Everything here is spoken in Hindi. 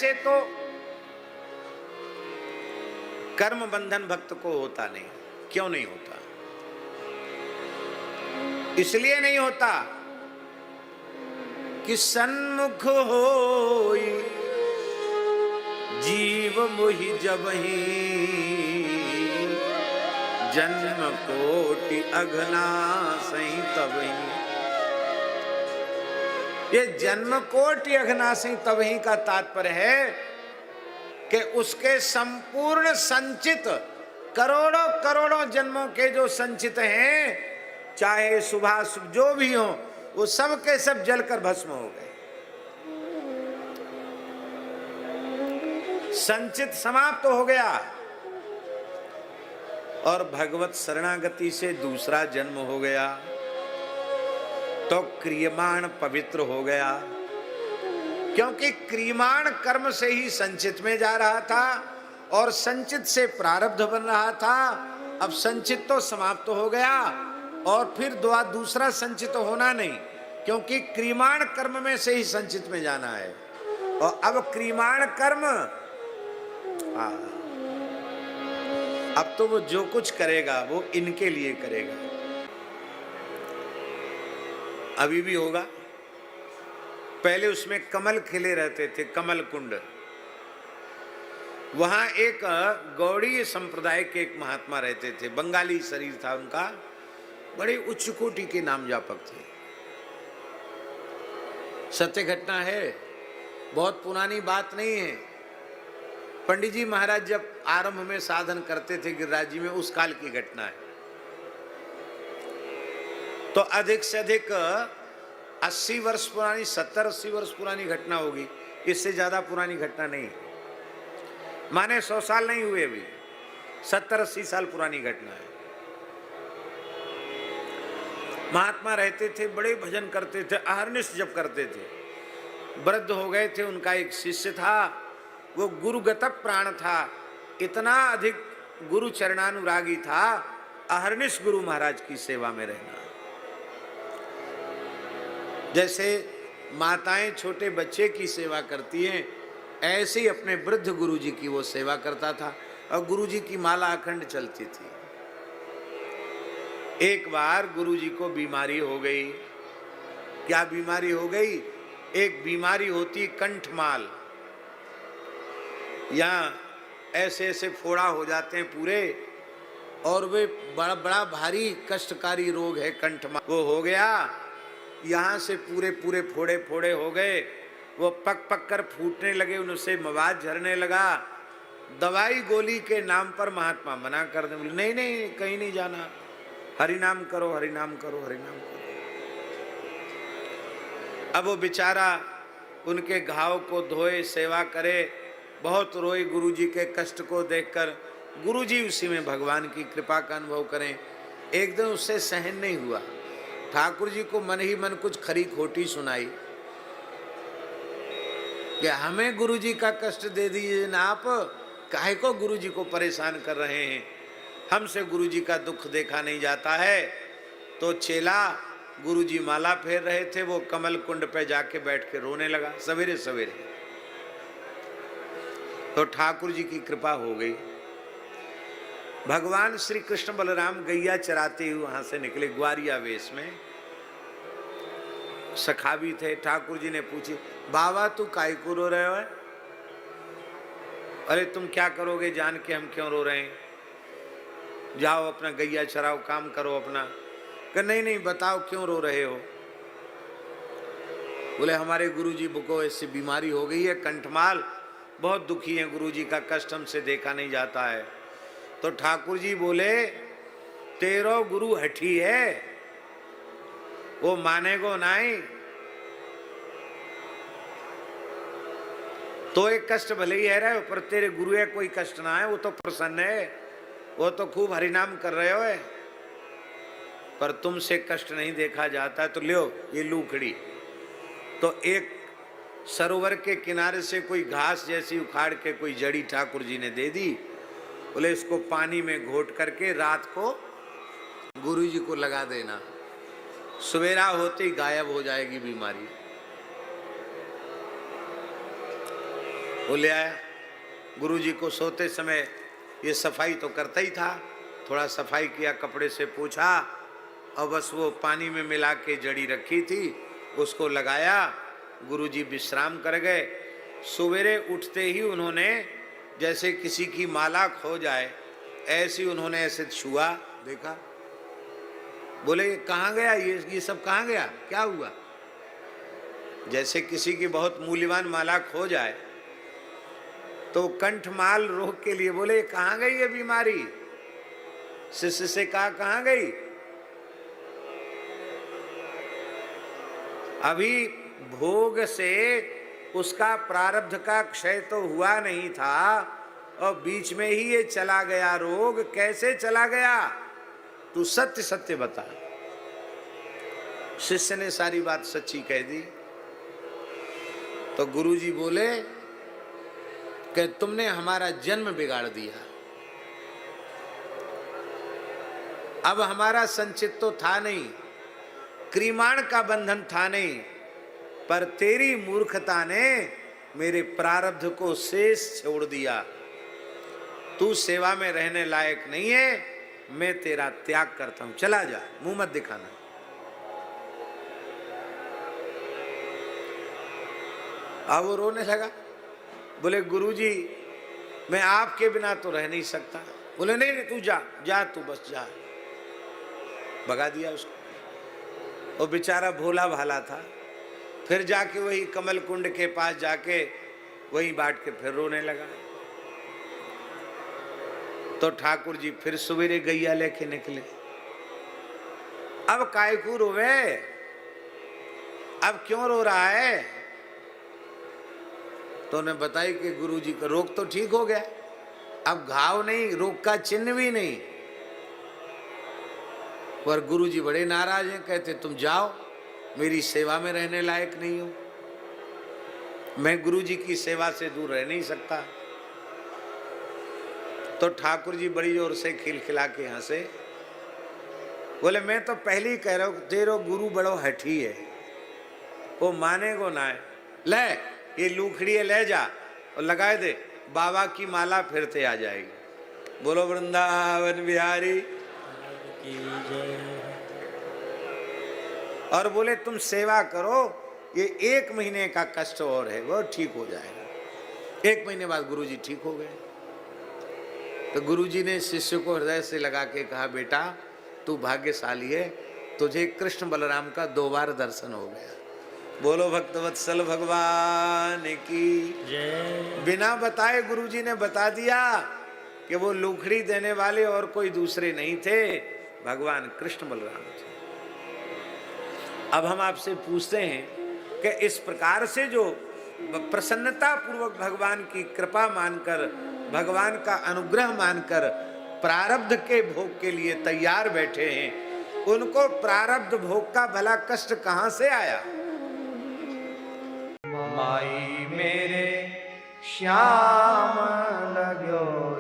वैसे तो कर्म बंधन भक्त को होता नहीं। क्यों नहीं होता? इसलिए नहीं होता कि सन्मुख होई जीव मोहि जबहि, जन्म कोटि अघनासहि तबहि। ये जन्म कोटि अघनासहि तबहि का तात्पर्य है कि उसके संपूर्ण संचित करोड़ों करोड़ों जन्मों के जो संचित हैं, चाहे शुभाशुभ जो भी हो, वो सब के सब जलकर भस्म हो गए। संचित समाप्त हो गया और भगवत शरणागति से दूसरा जन्म हो गया, तो क्रियमाण पवित्र हो गया। क्योंकि क्रियमाण कर्म से ही संचित में जा रहा था और संचित से प्रारब्ध बन रहा था। अब संचित तो समाप्त हो गया और फिर दूसरा संचित होना नहीं, क्योंकि क्रियमाण कर्म में से ही संचित में जाना है। और अब क्रियमाण कर्म, अब तो वो जो कुछ करेगा वो इनके लिए करेगा। अभी भी होगा। पहले उसमें कमल खिले रहते थे, कमल कुंड। वहां एक गौड़ीय संप्रदाय के एक महात्मा रहते थे, बंगाली शरीर था उनका, बड़े उच्च कोटि के नाम जापक थे। सत्य घटना है, बहुत पुरानी बात नहीं है। पंडित जी महाराज जब आरंभ में साधन करते थे गिरिराज जी में, उस काल की घटना है। तो अधिक से अधिक 80 वर्ष पुरानी, 70-80 वर्ष पुरानी घटना होगी, इससे ज्यादा पुरानी घटना नहीं है। माने 100 साल नहीं हुए, अभी 70-80 साल पुरानी घटना है। महात्मा रहते थे, बड़े भजन करते थे, अहर्निश जप करते थे। वृद्ध हो गए थे। उनका एक शिष्य था, वो गुरुगत प्राण था, इतना अधिक गुरु चरणानुरागी था, अहर्निश गुरु महाराज की सेवा में रहना। जैसे माताएं छोटे बच्चे की सेवा करती हैं, ऐसे ही अपने वृद्ध गुरु जी की वो सेवा करता था और गुरु जी की माला अखंड चलती थी। एक बार गुरु जी को बीमारी हो गई। क्या बीमारी हो गई? एक बीमारी होती कंठमाल, यहाँ ऐसे ऐसे फोड़ा हो जाते हैं पूरे, और वे बड़ा बड़ा भारी कष्टकारी रोग है कंठमाल। वो हो गया, यहाँ से पूरे पूरे फोड़े फोड़े हो गए, वो पक पक कर फूटने लगे, उनसे मवाद झरने लगा। दवाई गोली के नाम पर महात्मा मना कर दे, बोले नहीं नहीं कहीं नहीं जाना, हरि नाम करो, हरि नाम करो, हरि नाम करो। अब वो बेचारा उनके घाव को धोए, सेवा करे, बहुत रोए गुरुजी के कष्ट को देखकर। गुरुजी उसी में भगवान की कृपा का अनुभव करें। एक दिन उससे सहन नहीं हुआ, ठाकुर जी को मन ही मन कुछ खरी खोटी सुनाई कि हमें गुरुजी का कष्ट दे दीजिए ना, आप काहे को गुरुजी को परेशान कर रहे हैं, हमसे गुरुजी का दुख देखा नहीं जाता है। तो चेला, गुरुजी माला फेर रहे थे, वो कमल कुंड पे जाके बैठ के रोने लगा सवेरे सवेरे। तो ठाकुर जी की कृपा हो गई। भगवान श्री कृष्ण बलराम गैया चराते हुए वहां से निकले ग्वारिया वेश में। सखा भी थे। ठाकुर जी ने पूछी, बाबा तू काहे को रो रहे हो? अरे तुम क्या करोगे जान के हम क्यों रो रहे हैं, जाओ अपना गैया चराओ, काम करो अपना। कि नहीं नहीं बताओ क्यों रो रहे हो? बोले हमारे गुरुजी को ऐसी बीमारी हो गई है कंठमाल, बहुत दुखी है, गुरुजी का कष्ट हमसे देखा नहीं जाता है। तो ठाकुर जी बोले तेरो गुरु हठी है, वो मानेगो नहीं। तो एक कष्ट भले ही है रहे, पर तेरे गुरु है कोई कष्ट ना है, वो तो प्रसन्न है, वो तो खूब हरिनाम कर रहे हो है, पर तुमसे कष्ट नहीं देखा जाता। तो लो ये लूखड़ी। तो एक सरोवर के किनारे से कोई घास जैसी उखाड़ के कोई जड़ी ठाकुर जी ने दे दी। बोले इसको पानी में घोट करके रात को गुरु जी को लगा देना, सवेरा होते ही गायब हो जाएगी बीमारी। वो ले आया। गुरुजी को सोते समय ये सफाई तो करता ही था, थोड़ा सफाई किया, कपड़े से पूछा और बस वो पानी में मिला के जड़ी रखी थी उसको लगाया। गुरुजी विश्राम कर गए। सवेरे उठते ही उन्होंने जैसे किसी की माला खो जाए ऐसी उन्होंने ऐसे छुआ, देखा, बोले कहाँ गया ये सब कहाँ गया, क्या हुआ? जैसे किसी की बहुत मूल्यवान माला खो जाए तो कंठमाल रोग के लिए बोले कहाँ गई ये बीमारी? शिष्य से कहा कहाँ गई? अभी भोग से उसका प्रारब्ध का क्षय तो हुआ नहीं था और बीच में ही ये चला गया रोग। कैसे चला गया? तू सत्य सत्य बता। शिष्य ने सारी बात सच्ची कह दी। तो गुरुजी बोले कि तुमने हमारा जन्म बिगाड़ दिया। अब हमारा संचित तो था नहीं, क्रीमाण का बंधन था नहीं, पर तेरी मूर्खता ने मेरे प्रारब्ध को शेष छोड़ दिया। तू सेवा में रहने लायक नहीं है, मैं तेरा त्याग करता हूं, चला जा, मुंह मत दिखाना। अब वो रोने लगा। बोले गुरुजी मैं आपके बिना तो रह नहीं सकता। बोले नहीं नहीं तू जा जा, तू बस जा। भगा दिया उसको। वो बेचारा भोला भाला था। फिर जाके वही कमल कुंड के पास जाके वही बाट के फिर रोने लगा। तो ठाकुर जी फिर सवेरे गैया लेके निकले। अब काय को रोवे, अब क्यों रो रहा है? तो उन्हें बताई कि गुरुजी का रोग तो ठीक हो गया, अब घाव नहीं, रोग का चिन्ह भी नहीं। पर गुरुजी बड़े नाराज हैं, कहते तुम जाओ, मेरी सेवा में रहने लायक नहीं हो, मैं गुरुजी की सेवा से दूर रह नहीं सकता। तो ठाकुर जी बड़ी जोर से खिलखिला के हंसे। बोले मैं तो पहले ही कह रहा हूं तेरो गुरु बड़ो हठी है, वो माने को ना है। ले ये लूखड़ी ले जा और लगाए दे, बाबा की माला फिरते आ जाएगी। बोलो वृंदावन बिहारी की जय। और बोले तुम सेवा करो, ये 1 महीने का कष्ट और है, वो ठीक हो जाएगा। 1 महीने बाद गुरुजी ठीक हो गए। तो गुरुजी ने शिष्य को हृदय से लगा के कहा बेटा तू भाग्यशाली है, तुझे कृष्ण बलराम का 2 बार दर्शन हो गया। बोलो भक्तवत्सल भगवान की जय। बिना बताए गुरुजी ने बता दिया कि वो लूखड़ी देने वाले और कोई दूसरे नहीं थे, भगवान कृष्ण बलराम थे। अब हम आपसे पूछते हैं कि इस प्रकार से जो प्रसन्नता पूर्वक भगवान की कृपा मानकर, भगवान का अनुग्रह मानकर प्रारब्ध के भोग के लिए तैयार बैठे हैं, उनको प्रारब्ध भोग का भला कष्ट कहां से आया? माई मेरे श्याम लगो